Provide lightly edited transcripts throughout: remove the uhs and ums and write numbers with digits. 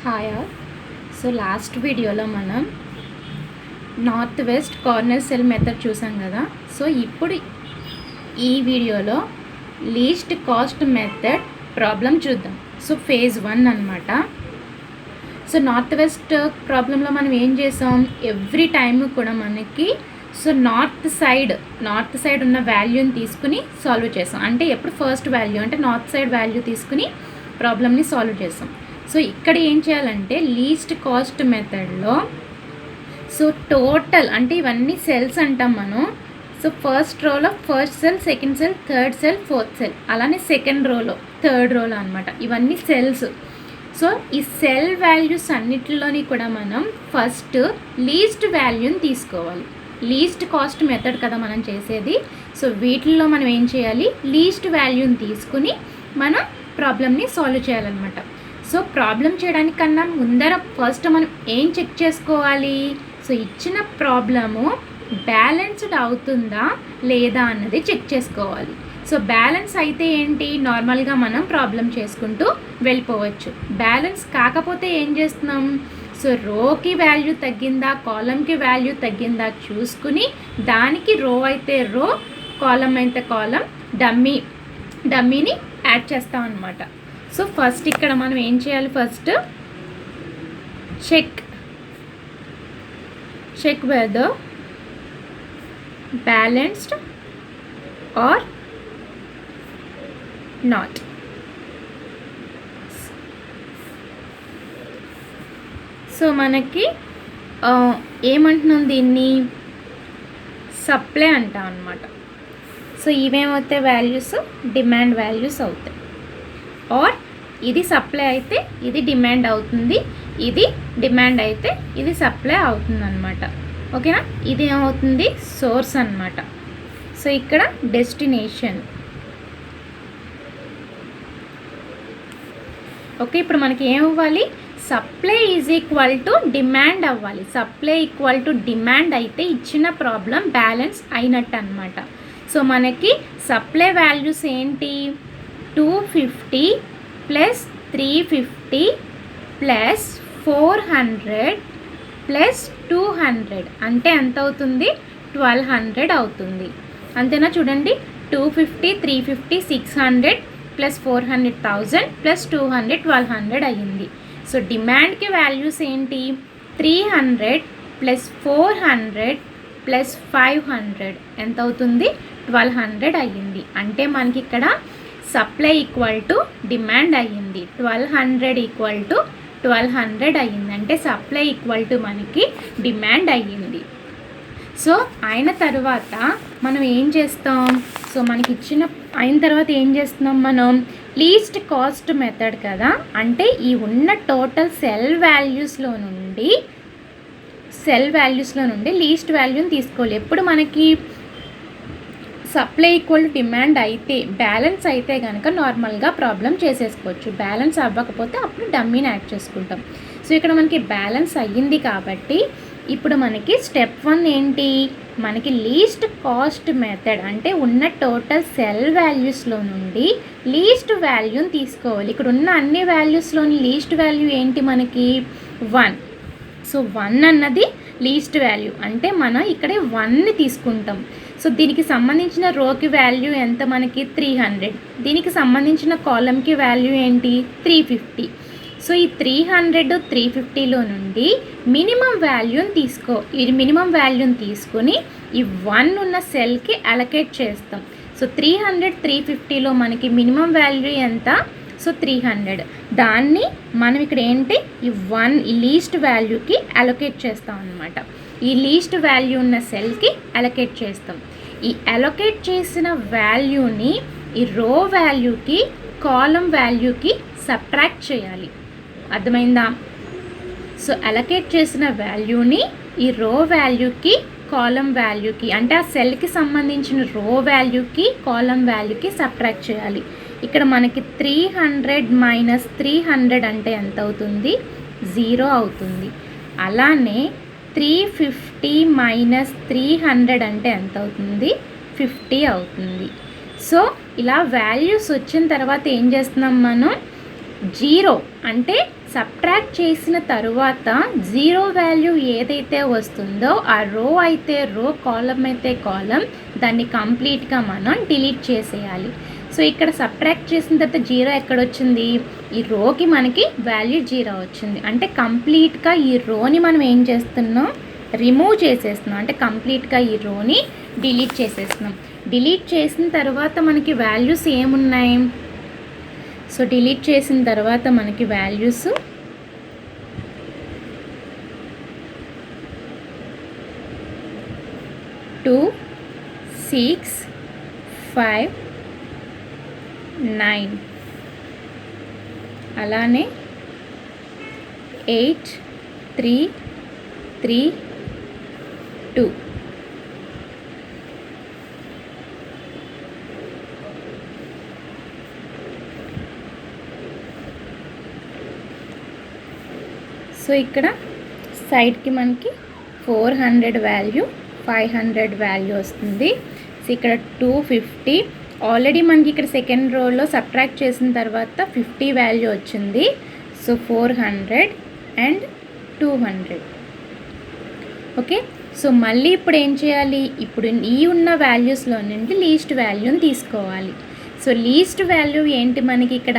Hi all. So last వీడియోలో మనం north west corner cell method చూసాం కదా. సో ఇప్పుడు ఈ వీడియోలో లీస్ట్ కాస్ట్ మెథడ్ ప్రాబ్లం చూద్దాం. సో ఫేజ్ 1 అన్నమాట. సో నార్త్ వెస్ట్ ప్రాబ్లంలో మనం ఏం చేసాం, ఎవ్రీ టైమ్ కూడా మనకి నార్త్ సైడ్ ఉన్న వాల్యూని తీసుకుని సాల్వ్ చేసాం. అంటే ఎప్పుడు ఫస్ట్ వాల్యూ అంటే నార్త్ సైడ్ వాల్యూ తీసుకుని ప్రాబ్లమ్ని సాల్వ్ చేసాం. సో ఇక్కడ ఏం చేయాలంటే లీస్ట్ కాస్ట్ మెథడ్లో టోటల్ అంటే ఇవన్నీ సెల్స్ అంటాం మనం. సో ఫస్ట్ రోలో first cell, second cell, third cell, fourth cell, అలానే సెకండ్ రోలో థర్డ్ రోలో అనమాట. ఇవన్నీ సెల్స్. సో ఈ సెల్ వాల్యూస్ అన్నిటిలోని కూడా మనం ఫస్ట్ లీస్ట్ వాల్యూని తీసుకోవాలి. లీస్ట్ కాస్ట్ మెథడ్ కదా మనం చేసేది. సో వీటిల్లో మనం ఏం చేయాలి, లీస్ట్ వాల్యూని తీసుకుని మనం ప్రాబ్లమ్ని సాల్వ్ చేయాలన్నమాట. సో ప్రాబ్లం చేయడానికన్నా ముందర ఫస్ట్ మనం ఏం చెక్ చేసుకోవాలి, సో ఇచ్చిన ప్రాబ్లము బ్యాలెన్స్డ్ అవుతుందా లేదా అన్నది చెక్ చేసుకోవాలి. సో బ్యాలెన్స్ అయితే ఏంటి, నార్మల్గా మనం ప్రాబ్లం చేసుకుంటూ వెళ్ళిపోవచ్చు. బ్యాలెన్స్ కాకపోతే ఏం చేస్తున్నాం, సో రోకి వాల్యూ తగ్గిందా, కాలంకి వాల్యూ తగ్గిందా చూసుకుని దానికి రో అయితే రో, కాలం అయితే కాలం, డమ్మీని యాడ్ చేస్తాం అన్నమాట. సో ఫస్ట్ ఇక్కడ మనం ఏం చేయాలి, first check whether balanced or not. So మనకి ఏమంటున్నాం, దీన్ని సప్లై అంటాం అన్నమాట. సో ఇవేమవుతాయి, వాల్యూస్ డిమాండ్ వాల్యూస్ అవుతాయి. ఆర్ ఇది సప్లై అయితే ఇది డిమాండ్ అవుతుంది, ఇది డిమాండ్ అయితే ఇది సప్లై అవుతుంది అనమాట. ఓకేనా, ఇది ఏమవుతుంది, సోర్స్ అన్నమాట. సో ఇక్కడ డెస్టినేషన్. ఓకే, ఇప్పుడు మనకి ఏం అవ్వాలి, supply is equal to demand అవ్వాలి. సప్లై ఈక్వల్ టు డిమాండ్ అయితే ఇచ్చిన ప్రాబ్లం బ్యాలెన్స్ అయినట్టు అనమాట. సో మనకి సప్లై వాల్యూస్ ఏంటి, 250 ప్లస్ 350 ప్లస్ 400 ప్లస్ 200 అంటే ఎంత అవుతుంది, 1200 అవుతుంది. అంతేనా, చూడండి 250, 350, 600 ప్లస్ 400, 1000 ప్లస్ 200, 1200 అయ్యింది. సో డిమాండ్కి వాల్యూస్ ఏంటి, 300 ప్లస్ 400 ప్లస్ 500 ఎంత అవుతుంది, 1200 అయ్యింది. అంటే మనకి ఇక్కడ సప్లై ఈక్వల్ టు డిమాండ్ అయ్యింది, 1200 ఈక్వల్ టు 1200 అయ్యింది. అంటే సప్లై ఈక్వల్ టు మనకి డిమాండ్ అయ్యింది. సో అయిన తర్వాత మనం ఏం చేస్తాం, సో మనకి అయిన తర్వాత ఏం చేస్తున్నాం, మనం లీస్ట్ కాస్ట్ మెథడ్ కదా, అంటే ఈ ఉన్న టోటల్ సెల్ వాల్యూస్లో నుండి లీస్ట్ వాల్యూని తీసుకోవాలి. ఎప్పుడు మనకి సప్లై ఈక్వల్ టు డిమాండ్ అయితే, బ్యాలెన్స్ అయితే కనుక నార్మల్గా ప్రాబ్లం చేసేసుకోవచ్చు. బ్యాలెన్స్ అవ్వకపోతే అప్పుడు డమ్మీని యాడ్ చేసుకుంటాం. సో ఇక్కడ మనకి బ్యాలెన్స్ అయ్యింది కాబట్టి ఇప్పుడు మనకి స్టెప్ 1 ఏంటి, మనకి లీస్ట్ కాస్ట్ మెథడ్ అంటే ఉన్న టోటల్ సెల్ వాల్యూస్లో నుండి లీస్ట్ వాల్యూని తీసుకోవాలి. ఇక్కడ ఉన్న అన్ని వాల్యూస్లోని లీస్ట్ వాల్యూ ఏంటి మనకి 1. సో 1 అన్నది లీస్ట్ వాల్యూ, అంటే మనం ఇక్కడే 1ని తీసుకుంటాం. సో దీనికి సంబంధించిన రోకి వాల్యూ ఎంత మనకి 300, దీనికి సంబంధించిన కాలంకి వాల్యూ ఏంటి 350. సో ఈ 300, 350లో నుండి మినిమం వాల్యూని తీసుకొని ఈ 1 ఉన్న సెల్కి అలొకేట్ చేస్తాం. సో 300, 350లో మనకి మినిమం వాల్యూ ఎంత, సో 300. దాన్ని మనం ఇక్కడ ఏంటి ఈ లీస్ట్ వాల్యూకి అలొకేట్ చేస్తాం అన్నమాట. ఈ లీస్ట్ వాల్యూ ఉన్న సెల్కి అలొకేట్ చేస్తాం. ఈ అలొకేట్ చేసిన వాల్యూని ఈ రో వాల్యూకి, కాలం వాల్యూకి సబ్ట్రాక్ట్ చేయాలి. అర్థమైందా? సో అలొకేట్ చేసిన వాల్యూని ఈ రో వాల్యూకి, కాలం వాల్యూకి, అంటే ఆ సెల్కి సంబంధించిన రో వాల్యూకి, కాలం వాల్యూకి సబ్ట్రాక్ట్ చేయాలి. ఇక్కడ మనకి 300 మైనస్ 300 అంటే ఎంత అవుతుంది, 0 అవుతుంది. అలానే 350 మైనస్ 300 అంటే ఎంత అవుతుంది, 50 అవుతుంది. సో ఇలా వాల్యూస్ వచ్చిన తర్వాత ఏం చేస్తున్నాం, మనం జీరో అంటే సబ్ట్రాక్ట్ చేసిన తరువాత జీరో వాల్యూ ఏదైతే వస్తుందో ఆ రో అయితే రో, కాలం అయితే కాలం, దాన్ని కంప్లీట్గా మనం డిలీట్ చేసేయాలి. సో ఇక్కడ సబ్ట్రాక్ట్ చేసిన తర్వాత జీరో ఎక్కడొచ్చింది, ఈ రోకి మనకి వాల్యూ జీరో వచ్చింది. అంటే కంప్లీట్గా ఈ రోని మనం ఏం చేస్తున్నాం, రిమూవ్ చేసేస్తున్నాం. అంటే కంప్లీట్గా ఈ రోని డిలీట్ చేసేస్తున్నాం. డిలీట్ చేసిన తర్వాత మనకి వాల్యూస్ ఏమున్నాయి, సో డిలీట్ చేసిన తర్వాత మనకి వాల్యూస్ 2, 6, 5, 9 అలానే 8, 3, 3, 2. సో ఇక్కడ సైడ్కి మనకి 400 వాల్యూ, 500 వాల్యూ వస్తుంది. సో ఇక్కడ 250 ఆల్రెడీ మనకి ఇక్కడ సెకండ్ రోలో సబ్ట్రాక్ట్ చేసిన తర్వాత 50 వాల్యూ వచ్చింది. So 400 and 200. ఓకే, సో మళ్ళీ ఇప్పుడు ఏం చేయాలి, ఇప్పుడు ఈ ఉన్న వాల్యూస్లో నుండి లీస్ట్ వాల్యూని తీసుకోవాలి. సో లీస్ట్ వాల్యూ ఏంటి మనకి ఇక్కడ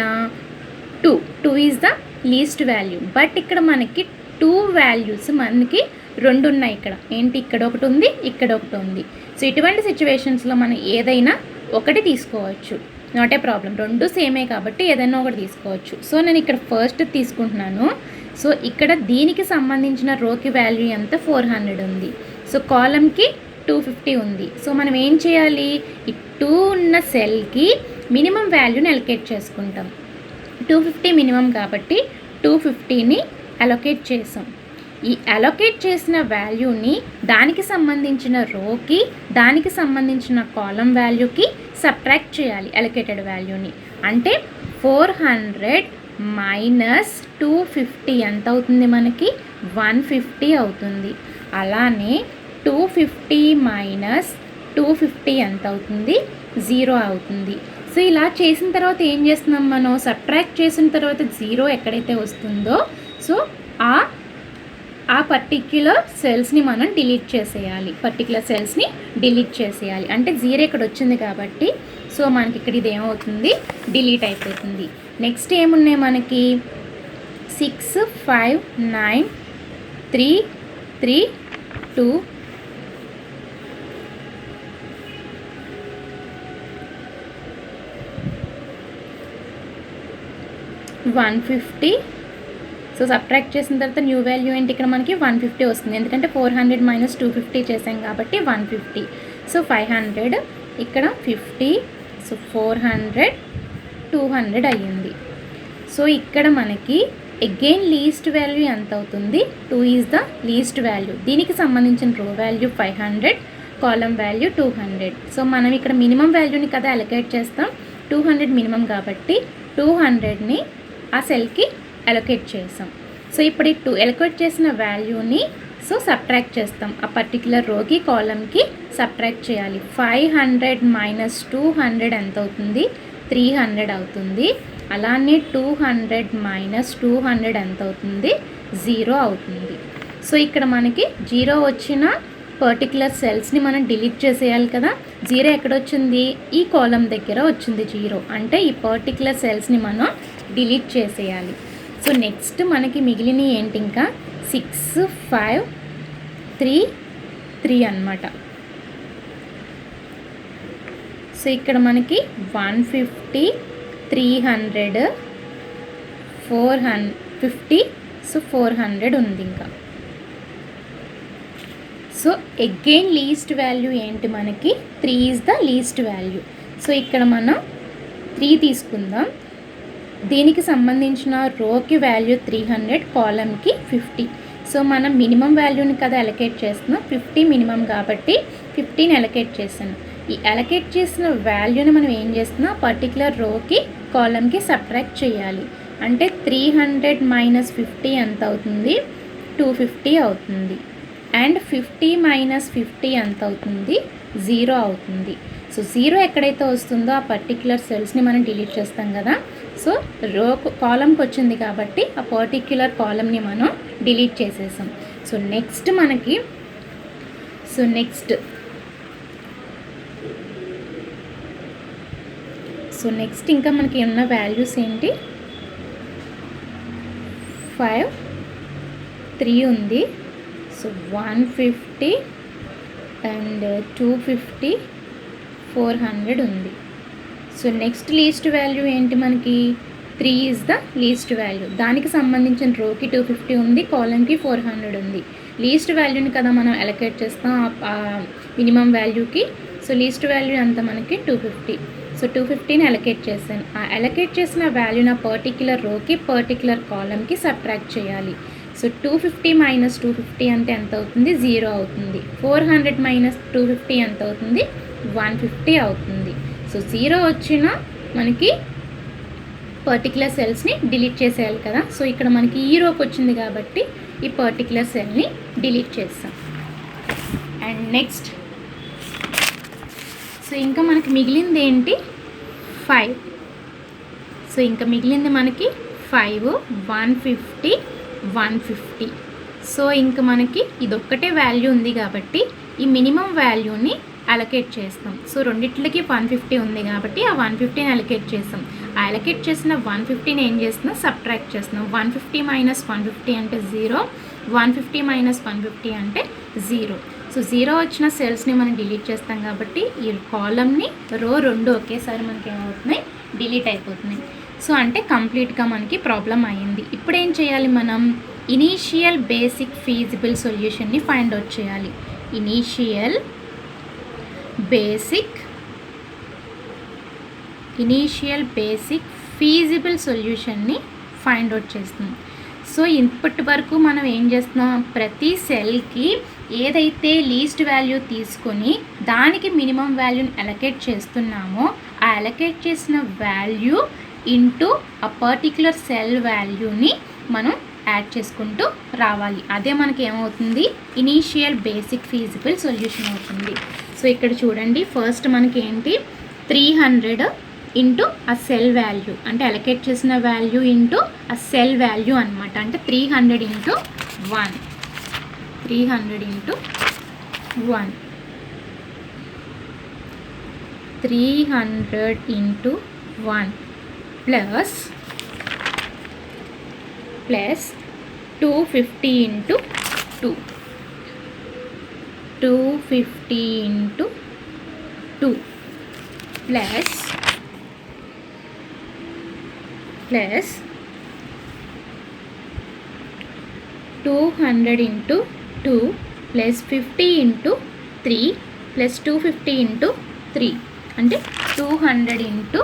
2 is the least value. But ఇక్కడ మనకి 2 వాల్యూస్ మనకి 2 ఉన్నాయి. ఇక్కడ ఏంటి, ఇక్కడ ఒకటి ఉంది, ఇక్కడ ఒకటి ఉంది. సో ఇటువంటి సిచ్యువేషన్స్లో మనం ఏదైనా ఒకటి తీసుకోవచ్చు, నాట్ ఏ ప్రాబ్లం. 2 సేమే కాబట్టి ఏదైనా ఒకటి తీసుకోవచ్చు. సో నేను ఇక్కడ ఫస్ట్ తీసుకుంటున్నాను. సో ఇక్కడ దీనికి సంబంధించిన రోకి వాల్యూ ఎంత, 400 ఉంది. సో కాలంకి 250 ఉంది. సో మనం ఏం చేయాలి, ఈ 2 ఉన్న సెల్కి మినిమం వాల్యూని అలొకేట్ చేసుకుంటాం. 250 మినిమం కాబట్టి 250ని అలొకేట్ చేసాం. ఈ అలొకేట్ చేసిన వాల్యూని దానికి సంబంధించిన రోకి, దానికి సంబంధించిన కాలం వాల్యూకి సబ్ట్రాక్ట్ చేయాలి అలొకేటెడ్ వాల్యూని. అంటే 400 మైనస్ 250 ఎంత అవుతుంది మనకి, 150 అవుతుంది. అలానే 250 మైనస్ 250 ఎంత అవుతుంది, 0 అవుతుంది. సో ఇలా చేసిన తర్వాత ఏం చేస్తున్నాం మనం, సబ్ట్రాక్ట్ చేసిన తర్వాత 0 ఎక్కడైతే వస్తుందో సో ఆ పర్టిక్యులర్ సెల్స్ని మనం డిలీట్ చేసేయాలి. అంటే 0 ఇక్కడ వచ్చింది కాబట్టి సో మనకి ఇక్కడ ఇది ఏమవుతుంది, డిలీట్ అయిపోతుంది. నెక్స్ట్ ఏమున్నాయి మనకి 6, 5, 9, 3, 3, 2, 150. సో సబ్ట్రాక్ట్ చేసిన తర్వాత న్యూ వాల్యూ ఏంటి, ఇక్కడ మనకి 150 వస్తుంది. ఎందుకంటే 400 మైనస్ 250 చేసాం కాబట్టి 150. సో 500, ఇక్కడ 50, సో 400, 200 అయ్యింది. సో ఇక్కడ మనకి అగైన్ లీస్ట్ వాల్యూ ఎంత అవుతుంది, 2 ఈజ్ ద లీస్ట్ వాల్యూ. దీనికి సంబంధించిన రో వాల్యూ 500, కాలం వాల్యూ 200. సో మనం ఇక్కడ మినిమం వాల్యూని కదా అలొకేట్ చేస్తాం, 200 మినిమం కాబట్టి 200ని ఆ సెల్కి అలొకేట్ చేసాం. సో ఇప్పుడు ఈ 2 అలొకేట్ చేసిన వాల్యూని సో సబ్ట్రాక్ట్ చేస్తాం. ఆ పర్టికులర్ రోకి, కాలంకి సబ్ట్రాక్ట్ చేయాలి. 500 మైనస్ 200 ఎంత అవుతుంది, 300 అవుతుంది. అలానే 200 మైనస్ 200 ఎంత అవుతుంది, 0 అవుతుంది. సో ఇక్కడ మనకి 0 వచ్చిన పర్టికులర్ సెల్స్ని మనం డిలీట్ చేసేయాలి కదా. 0 ఎక్కడొచ్చింది, ఈ కాలం దగ్గర వచ్చింది 0. అంటే ఈ పర్టికులర్ సెల్స్ని మనం డిలీట్ చేసేయాలి. సో నెక్స్ట్ మనకి మిగిలిన ఏంటి, ఇంకా 6, 5, 3, 3 అన్నమాట. సో ఇక్కడ మనకి 150, 300, 450, సో 400 ఉంది ఇంకా. సో అగైన్ లీస్ట్ వాల్యూ ఏంటి మనకి, 3 is the least value. So ఇక్కడ మనం 3 తీసుకుందాం. దీనికి సంబంధించిన రోకి వాల్యూ 300, కాలంకి 50. సో మనం మినిమం వాల్యూని కదా అలొకేట్ చేస్తున్నాం, 50 మినిమం కాబట్టి 50ని అలొకేట్ చేసాను. ఈ అలొకేట్ చేసిన వాల్యూని మనం ఏం చేస్తున్నాం, పర్టికులర్ రోకి, కాలంకి సబ్ట్రాక్ట్ చేయాలి. అంటే 300 మైనస్ 50 ఎంత అవుతుంది, 250 అవుతుంది. అండ్ 50 మైనస్ 50 ఎంత అవుతుంది, 0 అవుతుంది. సో 0 ఎక్కడైతే వస్తుందో ఆ పర్టికులర్ సెల్స్ని మనం డిలీట్ చేస్తాం కదా. సో రో కాలంకి వచ్చింది కాబట్టి ఆ పర్టిక్యులర్ కాలంని మనం డిలీట్ చేసేసాం. సో నెక్స్ట్ ఇంకా మనకి ఉన్న వాల్యూస్ ఏంటి, 5, 3 ఉంది. సో 150 అండ్ 250, 400 ఉంది. సో నెక్స్ట్ లీస్ట్ వాల్యూ ఏంటి, మనకి 3 ఈజ్ ద లీస్ట్ వాల్యూ. దానికి సంబంధించిన రోకి 250 ఉంది, కాలంకి 400 ఉంది. లీస్ట్ వాల్యూని కదా మనం అలొకేట్ చేస్తాం మినిమం వాల్యూకి. సో లీస్ట్ వాల్యూ అంత మనకి 250. సో 250ని అలొకేట్ చేశాను. ఆ అలొకేట్ చేసిన వాల్యూని పర్టిక్యులర్ రోకి పర్టిక్యులర్ కాలంకి సబ్ట్రాక్ట్ చేయాలి. సో 250 మైనస్ 250 అంటే ఎంత అవుతుంది, 0 అవుతుంది. 400 మైనస్ 250 ఎంత అవుతుంది, 150 అవుతుంది. సో 0 వచ్చిన మనకి పర్టిక్యులర్ సెల్స్ని డిలీట్ చేసేయాలి కదా. సో ఇక్కడ మనకి ఈ రోకి వచ్చింది కాబట్టి ఈ పర్టిక్యులర్ సెల్ని డిలీట్ చేస్తాం. అండ్ నెక్స్ట్ సో ఇంకా మనకి మిగిలింది ఏంటి, 5. సో ఇంకా మిగిలింది మనకి 5, 150, 150. సో ఇంకా మనకి ఇదొక్కటే వాల్యూ ఉంది కాబట్టి ఈ మినిమం వాల్యూని అలొకేట్ చేస్తాం. సో రెండిట్లకి 150 ఉంది కాబట్టి ఆ 150ని అలొకేట్ చేస్తాం. ఆ అలొకేట్ చేసిన 150ని ఏం చేస్తున్నాం, సబ్ట్రాక్ట్ చేస్తున్నాం. 150 మైనస్ 150 అంటే 0, 150 మైనస్ 150 అంటే 0. సో 0 వచ్చిన సెల్స్ని మనం డిలీట్ చేస్తాం కాబట్టి ఈ కాలమ్ని రో 2 ఒకేసారి మనకి ఏమవుతున్నాయి, డిలీట్ అయిపోతున్నాయి. సో అంటే కంప్లీట్గా మనకి ప్రాబ్లం అయ్యింది. ఇప్పుడు ఏం చేయాలి, మనం ఇనీషియల్ బేసిక్ ఫీజిబుల్ సొల్యూషన్ని ఫైండ్ అవుట్ చేయాలి. ఇనీషియల్ బేసిక్ ఫీజిబుల్ సొల్యూషన్ని ఫైండ్ అవుట్ చేస్తున్నాం. సో ఇప్పటి వరకు మనం ఏం చేస్తున్నాం, ప్రతి సెల్కి ఏదైతే లీస్ట్ వాల్యూ తీసుకొని దానికి మినిమం వాల్యూని అలొకేట్ చేస్తున్నామో ఆ అలొకేట్ చేసిన వాల్యూ ఇంటూ ఆ పర్టిక్యులర్ సెల్ వాల్యూని మనం యాడ్ చేసుకుంటూ రావాలి. అదే మనకి ఏమవుతుంది, ఇనీషియల్ బేసిక్ ఫీజిబుల్ సొల్యూషన్ అవుతుంది. సో ఇక్కడ చూడండి, ఫస్ట్ మనకి ఏంటి, 300 ఇంటూ ఆ సెల్ వాల్యూ అంటే అలొకేట్ చేసిన వాల్యూ ఇంటూ ఆ సెల్ వాల్యూ అనమాట. అంటే 300 into 1, 300 into 1, 300 into 1 plus 250 into 2, 250 into 2 plus 200 into 2 plus 50 into 3 plus 250 into 3 అంటే 200 into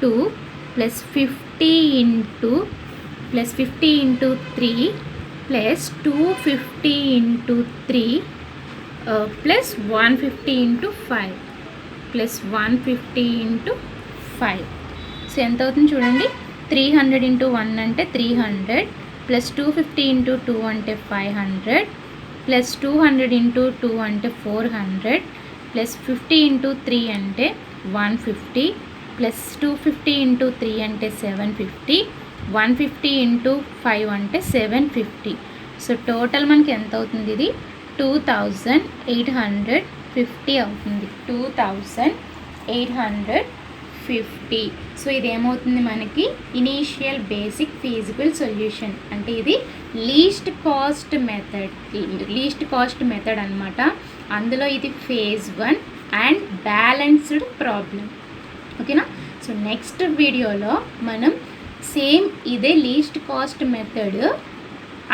2 plus 50 into 3 plus 250 into 3 plus 150 into 5 plus 150 into 5. So ఎంత అవుతుంది చూడండి, 300 ఇంటూ 1 అంటే 300 ప్లస్ 250 ఇంటూ 2 అంటే 500 ప్లస్ 200 ఇంటూ 2 అంటే 400 ప్లస్ 50 ఇంటూ 3 అంటే 150 ప్లస్ 250 ఇంటూ 3 అంటే 750, 150 into 5 అంటే 750. సో టోటల్ మనకి ఎంత అవుతుంది, ఇది 2850 అవుతుంది. 2850. సో ఇదేమవుతుంది మనకి ఇనీషియల్ బేసిక్ ఫీజిబుల్ సొల్యూషన్. అంటే ఇది లీస్ట్ కాస్ట్ మెథడ్ అనమాట. అందులో ఇది ఫేజ్ 1 అండ్ బ్యాలెన్స్డ్ ప్రాబ్లం. ఓకేనా. సో నెక్స్ట్ వీడియోలో మనం సేమ్ ఇదే లీస్ట్ కాస్ట్ మెథడ్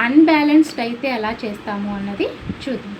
అన్బ్యాలెన్స్డ్ అయితే ఎలా చేస్తాము అన్నది చూద్దాం.